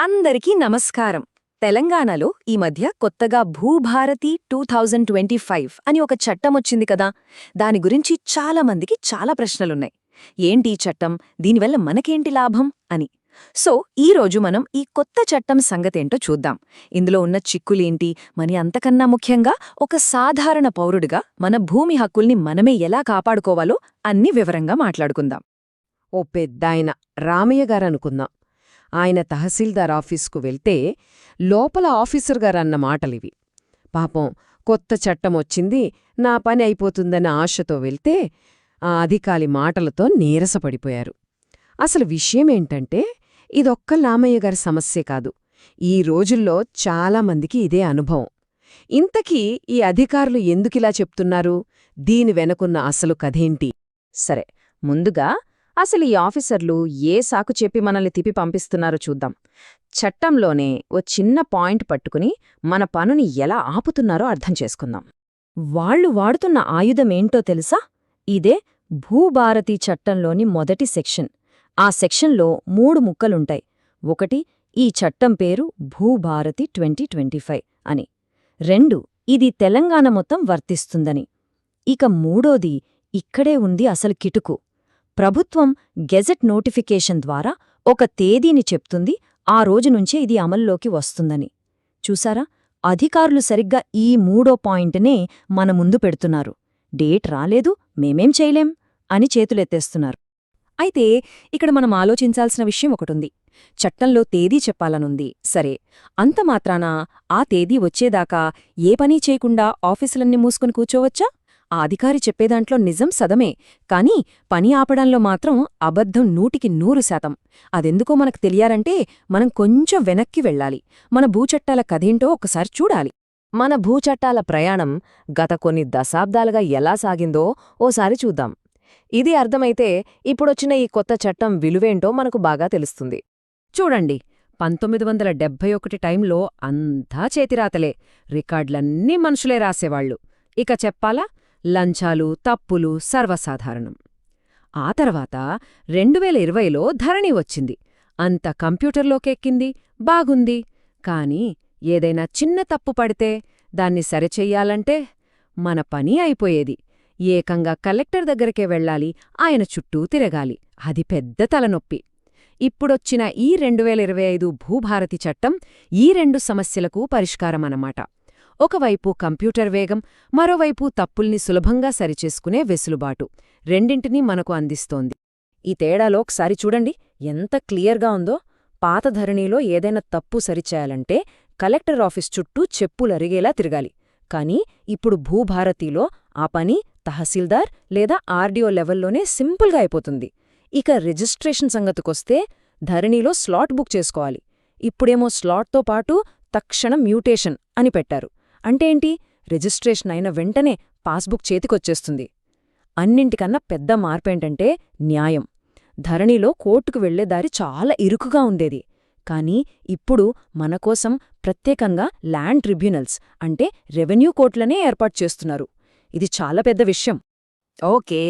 అందరికీ నమస్కారం. తెలంగాణలో ఈ మధ్య కొత్తగా భూభారతి 2025 అని ఒక చట్టమొచ్చింది కదా. దాని గురించి చాలా మందికి చాలా ప్రశ్నలున్నాయి. ఏంటి ఈ చట్టం, దీనివల్ల మనకేంటి లాభం అని. సో ఈరోజు మనం ఈ కొత్త చట్టం సంగతేంటో చూద్దాం. ఇందులో ఉన్న చిక్కులేంటి, మరి అంతకన్నా ముఖ్యంగా ఒక సాధారణ పౌరుడిగా మన భూమి హక్కుల్ని మనమే ఎలా కాపాడుకోవాలో అన్ని వివరంగా మాట్లాడుకుందాం. ఓ పెద్దాయన రామయ్య గారనుకుందాం. ఆయన తహసీల్దార్ ఆఫీసుకు వెళ్తే లోపల ఆఫీసర్ గారన్న మాటలివి. పాపం కొత్త చట్టమొచ్చింది, నా పని అయిపోతుందన్న ఆశతో వెళ్తే ఆ అధికారి మాటలతో నీరసపడిపోయారు. అసలు విషయమేంటంటే ఇదొక్క రామయ్య గారి సమస్యే కాదు, ఈ రోజుల్లో చాలామందికి ఇదే అనుభవం. ఇంతకీ ఈ అధికారులు ఎందుకిలా చెప్తున్నారు? దీని వెనకున్న అసలు కథేంటి? సరే, ముందుగా అసలు ఈ ఆఫీసర్లు ఏ సాకు చెప్పి మనల్ని తిప్పి పంపిస్తున్నారో చూద్దాం. చట్టంలోనే ఓ చిన్న పాయింట్ పట్టుకుని మన పనుని ఎలా ఆపుతున్నారో అర్థం చేసుకుందాం. వాళ్లు వాడుతున్న ఆయుధమేంటో తెలుసా? ఇదే భూభారతి చట్టంలోని మొదటి సెక్షన్. ఆ సెక్షన్లో 3 ముక్కలుంటాయి. ఒకటి, ఈ చట్టం పేరు భూభారతి 2025 అని. 2, ఇది తెలంగాణ మొత్తం వర్తిస్తుందని. ఇక మూడోది, ఇక్కడే ఉంది అసలు కిటుకు. ప్రభుత్వం గెజెట్ నోటిఫికేషన్ ద్వారా ఒక తేదీని చెప్తుంది, ఆ రోజునుంచే ఇది అమల్లోకి వస్తుందని. చూసారా, అధికారులు సరిగ్గా ఈ మూడో పాయింట్నే మన ముందు పెడుతున్నారు. డేట్ రాలేదు, మేమేం చేయలేం అని చేతులెత్తేస్తున్నారు. అయితే ఇక్కడ మనం ఆలోచించాల్సిన విషయం ఒకటుంది. చట్టంలో తేదీ చెప్పాలనుంది, సరే. అంతమాత్రాన ఆ తేదీ వచ్చేదాకా ఏ పనీ చేయకుండా ఆఫీసులన్నీ మూసుకుని కూర్చోవచ్చా? ఆ అధికారి చెప్పేదాంట్లో నిజం సదమే, కానీ పని ఆపడంలో మాత్రం అబద్ధం 100%. అదెందుకో మనకు తెలియాలంటే మనం కొంచెం వెనక్కి వెళ్ళాలి. మన భూచట్టాల కథేంటో ఒకసారి చూడాలి. మన భూచట్టాల ప్రయాణం గత కొన్ని దశాబ్దాలుగా ఎలా సాగిందో ఓసారి చూద్దాం. ఇది అర్థమైతే ఇప్పుడొచ్చిన ఈ కొత్త చట్టం విలువేంటో మనకు బాగా తెలుస్తుంది. చూడండి, 1971 టైంలో అంతా చేతిరాతలే, రికార్డులన్నీ మనుషులే రాసేవాళ్లు. ఇక చెప్పాలా, లంచాలు, తప్పులు సర్వసాధారణం. ఆ తర్వాత 2020లో ధరణి వచ్చింది. అంత కంప్యూటర్లోకెక్కింది, బాగుంది. కాని ఏదైనా చిన్న తప్పు పడితే దాన్ని సరిచెయ్యాలంటే మన పని అయిపోయేది. ఏకంగా కలెక్టర్ దగ్గరకే వెళ్ళాలి, ఆయన చుట్టూ తిరగాలి. అది పెద్ద తలనొప్పి. ఇప్పుడొచ్చిన ఈ 2025 భూభారతి చట్టం ఈ 2 సమస్యలకు పరిష్కారమన్నమాట. ఒకవైపు కంప్యూటర్ వేగం, మరోవైపు తప్పుల్ని సులభంగా సరిచేసుకునే వెసులుబాటు, రెండింటినీ మనకు అందిస్తోంది. ఈ తేడాలో ఒకసారి చూడండి, ఎంత క్లియర్గా ఉందో. పాత ధరణిలో ఏదైనా తప్పు సరిచేయాలంటే కలెక్టర్ ఆఫీస్ చుట్టూ చెప్పులరిగేలా తిరగాలి. కానీ ఇప్పుడు భూభారతిలో ఆ పని తహసీల్దార్ లేదా ఆర్డీఓ లెవెల్లోనే సింపుల్గా అయిపోతుంది. ఇక రిజిస్ట్రేషన్ సంగతికొస్తే ధరణిలో స్లాట్ బుక్ చేసుకోవాలి. ఇప్పుడేమో స్లాట్తో పాటు తక్షణ మ్యూటేషన్ అని పెట్టారు. అంటే ఏంటి, రిజిస్ట్రేషన్ అయిన వెంటనే పాస్బుక్ చేతికొచ్చేస్తుంది. అన్నింటికన్నా పెద్ద మార్పేంటంటే న్యాయం. ధరణిలో కోర్టుకు వెళ్లే దారి చాలా ఇరుకుగా ఉండేది. కానీ ఇప్పుడు మనకోసం ప్రత్యేకంగా ల్యాండ్ ట్రిబ్యునల్స్ అంటే రెవెన్యూ కోర్టులనే ఏర్పాటు చేస్తున్నారు. ఇది చాలా పెద్ద విషయం. ఓకే,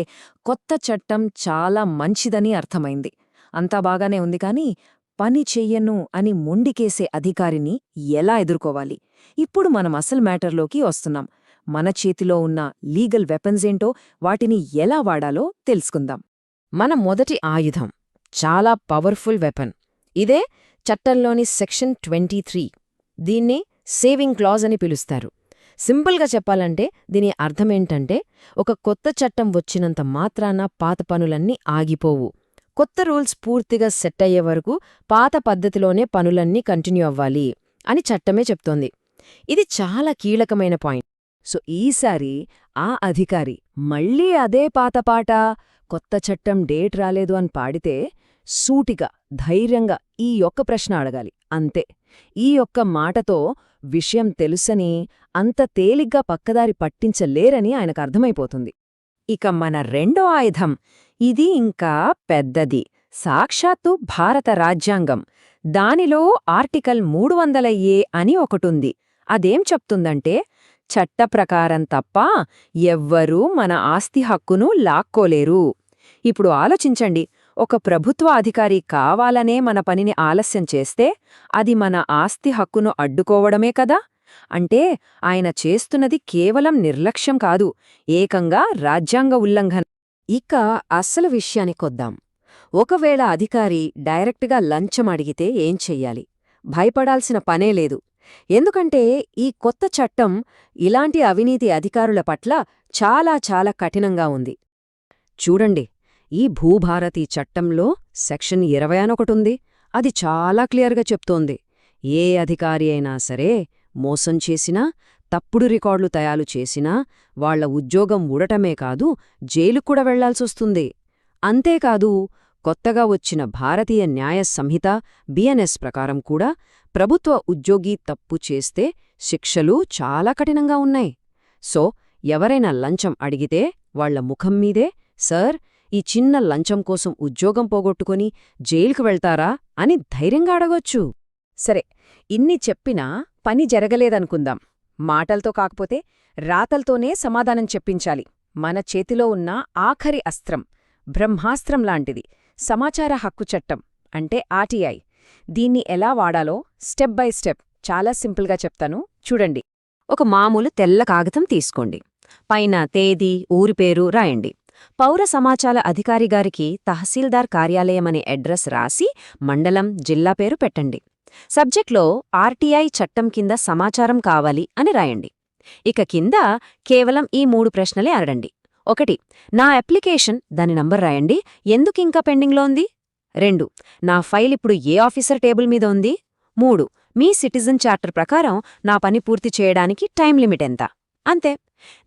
కొత్త చట్టం చాలా మంచిదని అర్థమైంది. అంతా బాగానే ఉంది, కానీ పని చెయ్యను అని మొండికేసే అధికారిని ఎలా ఎదుర్కోవాలి? ఇప్పుడు మనం అసలు మ్యాటర్లోకి వస్తున్నాం. మన చేతిలో ఉన్న లీగల్ వెపన్సేంటో, వాటిని ఎలా వాడాలో తెలుసుకుందాం. మన మొదటి ఆయుధం చాలా పవర్ఫుల్ వెపన్. ఇదే చట్టంలోని సెక్షన్ 23. దీన్ని సేవింగ్ క్లాజ్ అని పిలుస్తారు. సింపుల్గా చెప్పాలంటే దీని అర్థమేంటంటే, ఒక కొత్త చట్టం వచ్చినంత మాత్రాన పాత పనులన్నీ ఆగిపోవు. కొత్త రూల్స్ పూర్తిగా సెట్ అయ్యే వరకు పాత పద్ధతిలోనే పనులన్నీ కంటిన్యూ అవ్వాలి అని చట్టమే చెప్తోంది. ఇది చాలా కీలకమైన పాయింట్. సో ఈసారి ఆ అధికారి మళ్ళీ అదే పాతపాట, కొత్త చట్టం డేట్ రాలేదు అని పాడితే సూటిగా, ధైర్యంగా ఈ ఒక్క ప్రశ్న అడగాలి, అంతే. ఈ ఒక్క మాటతో విషయం తెలుసని, అంత తేలిగ్గా పక్కదారి పట్టించలేరని ఆయనకు అర్థమైపోతుంది. ఇక మన రెండో ఆయుధం, ఇది ఇంకా పెద్దది. సాక్షాత్తు భారత రాజ్యాంగం. దానిలో ఆర్టికల్ 300A అని ఒకటుంది. అదేం చెప్తుందంటే, చట్టప్రకారం తప్ప ఎవ్వరూ మన ఆస్తి హక్కును లాక్కోలేరు. ఇప్పుడు ఆలోచించండి, ఒక ప్రభుత్వ అధికారి కావాలనే మన పనిని ఆలస్యం చేస్తే అది మన ఆస్తి హక్కును అడ్డుకోవడమే కదా? అంటే ఆయన చేస్తున్నది కేవలం నిర్లక్ష్యం కాదు, ఏకంగా రాజ్యాంగ ఉల్లంఘన. ఇక అస్సలు విషయానికొద్దాం. ఒకవేళ అధికారి డైరెక్ట్గా లంచం అడిగితే ఏం చెయ్యాలి? భయపడాల్సిన పనే లేదు. ఎందుకంటే ఈ కొత్త చట్టం ఇలాంటి అవినీతి అధికారుల పట్ల చాలా చాలా కఠినంగా ఉంది. చూడండి, ఈ భూభారతి చట్టంలో సెక్షన్ 20 అనొకటుంది. అది చాలా క్లియర్గా చెప్తోంది, ఏ అధికారి అయినా సరే మోసం చేసినా, తప్పుడు రికార్డులు తయారు చేసినా వాళ్ల ఉద్యోగం ఊడటమే కాదు, జైలుకూడా వెళ్లాల్సొస్తుంది. అంతేకాదు, కొత్తగా వచ్చిన భారతీయ న్యాయ సంహిత బిఎన్ఎస్ ప్రకారం కూడా ప్రభుత్వ ఉద్యోగి తప్పు చేస్తే శిక్షలు చాలా కఠినంగా ఉన్నాయి. సో ఎవరైనా లంచం అడిగితే వాళ్ల ముఖం మీదే, "సార్, ఈ చిన్న లంచం కోసం ఉద్యోగం పోగొట్టుకుని జైలుకు వెళ్తారా?" అని ధైర్యంగా అడగొచ్చు. సరే, ఇన్ని చెప్పినా పని జరగలేదనుకుందాం. మాటల్తో కాకపోతే రాతల్తోనే సమాధానం చెప్పించాలి. మన చేతిలో ఉన్న ఆఖరి అస్త్రం, బ్రహ్మాస్త్రం లాంటిది, సమాచార హక్కు చట్టం అంటే ఆర్టీఐ. దీన్ని ఎలా వాడాలో స్టెప్ బై స్టెప్ చాలా సింపుల్గా చెప్తాను, చూడండి. ఒక మామూలు తెల్ల కాగితం తీసుకోండి. పైన తేదీ, ఊరి పేరు రాయండి. పౌర సమాచార అధికారి గారికి తహసీల్దార్ కార్యాలయం అనే అడ్రస్ రాసి మండలం, జిల్లా పేరు పెట్టండి. సబ్జెక్ట్లో ఆర్టీఐ చట్టం కింద సమాచారం కావాలి అని రాయండి. ఇక కింద కేవలం ఈ 3 ప్రశ్నలే అడగండి. 1. నా అప్లికేషన్, దాని నంబర్ రాయండి, ఎందుకింకా పెండింగ్లో ఉంది. 2. నా ఫైల్ ఇప్పుడు ఏ ఆఫీసర్ టేబుల్ మీద ఉంది. 3. మీ సిటిజన్ చార్టర్ ప్రకారం నా పని పూర్తి చేయడానికి టైం లిమిట్ ఎంత. అంతే.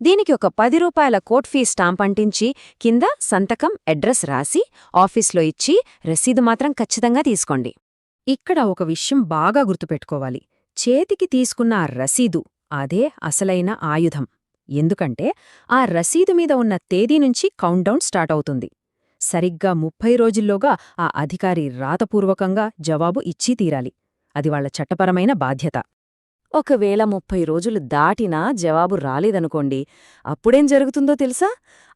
దీనికి ఒక 10 రూపాయల కోర్ట్ ఫీ స్టాంప్ అంటించి కింద సంతకం, అడ్రస్ రాసి ఆఫీస్లో ఇచ్చి రసీదు మాత్రం ఖచ్చితంగా తీసుకోండి. ఇక్కడ ఒక విషయం బాగా గుర్తుపెట్టుకోవాలి. చేతికి తీసుకున్న ఆ రసీదు, అదే అసలైన ఆయుధం. ఎందుకంటే ఆ రసీదు మీద ఉన్న తేదీ నుంచి కౌంట్డౌన్ స్టార్ట్ అవుతుంది. సరిగ్గా 30 రోజుల్లోగా ఆ అధికారి రాతపూర్వకంగా జవాబు ఇచ్చి తీరాలి. అది వాళ్ల చట్టపరమైన బాధ్యత. ఒకవేళ 30 రోజులు దాటినా జవాబు రాలేదనుకోండి, అప్పుడేం జరుగుతుందో తెలుసా?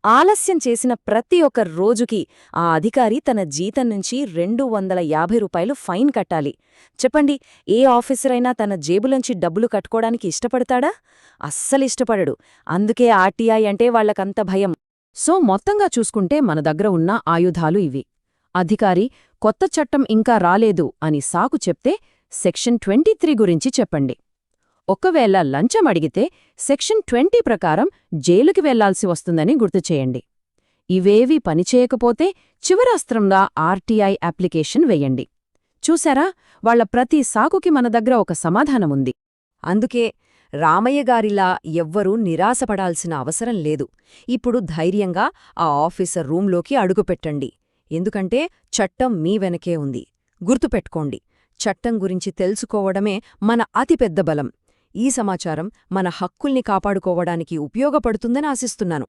ఆలస్యం చేసిన ప్రతి ఒక్క రోజుకి ఆ అధికారి తన జీతం నుంచి 250 రూపాయలు ఫైన్ కట్టాలి. చెప్పండి, ఏ ఆఫీసరైనా తన జేబులోంచి డబ్బులు కట్టుకోవడానికి ఇష్టపడతాడా? అస్సలిష్టపడడు. అందుకే ఆర్టీఐ అంటే వాళ్లకంత భయం. సో మొత్తంగా చూసుకుంటే మన దగ్గర ఉన్న ఆయుధాలు ఇవి. అధికారి కొత్త చట్టం ఇంకా రాలేదు అని సాకు చెప్తే సెక్షన్ 23 గురించి చెప్పండి. ఒకవేళ లంచం అడిగితే సెక్షన్ 20 ప్రకారం జైలుకి వెళ్లాల్సి వస్తుందని గుర్తుచేయండి. ఇవేవీ పనిచేయకపోతే చివరాస్త్రంగా ఆర్టీఐ అప్లికేషన్ వెయ్యండి. చూశారా, వాళ్ల ప్రతి సాకుకి మన దగ్గర ఒక సమాధానముంది. అందుకే రామయ్యగారిలా ఎవ్వరూ నిరాశపడాల్సిన అవసరం లేదు. ఇప్పుడు ధైర్యంగా ఆ ఆఫీసర్ రూంలోకి అడుగుపెట్టండి. ఎందుకంటే చట్టం మీ వెనకే ఉంది. గుర్తుపెట్టుకోండి, చట్టం గురించి తెలుసుకోవడమే మన అతిపెద్ద బలం. ఈ సమాచారం మన హక్కుల్ని కాపాడుకోవడానికి ఉపయోగపడుతుందని ఆశిస్తున్నాను.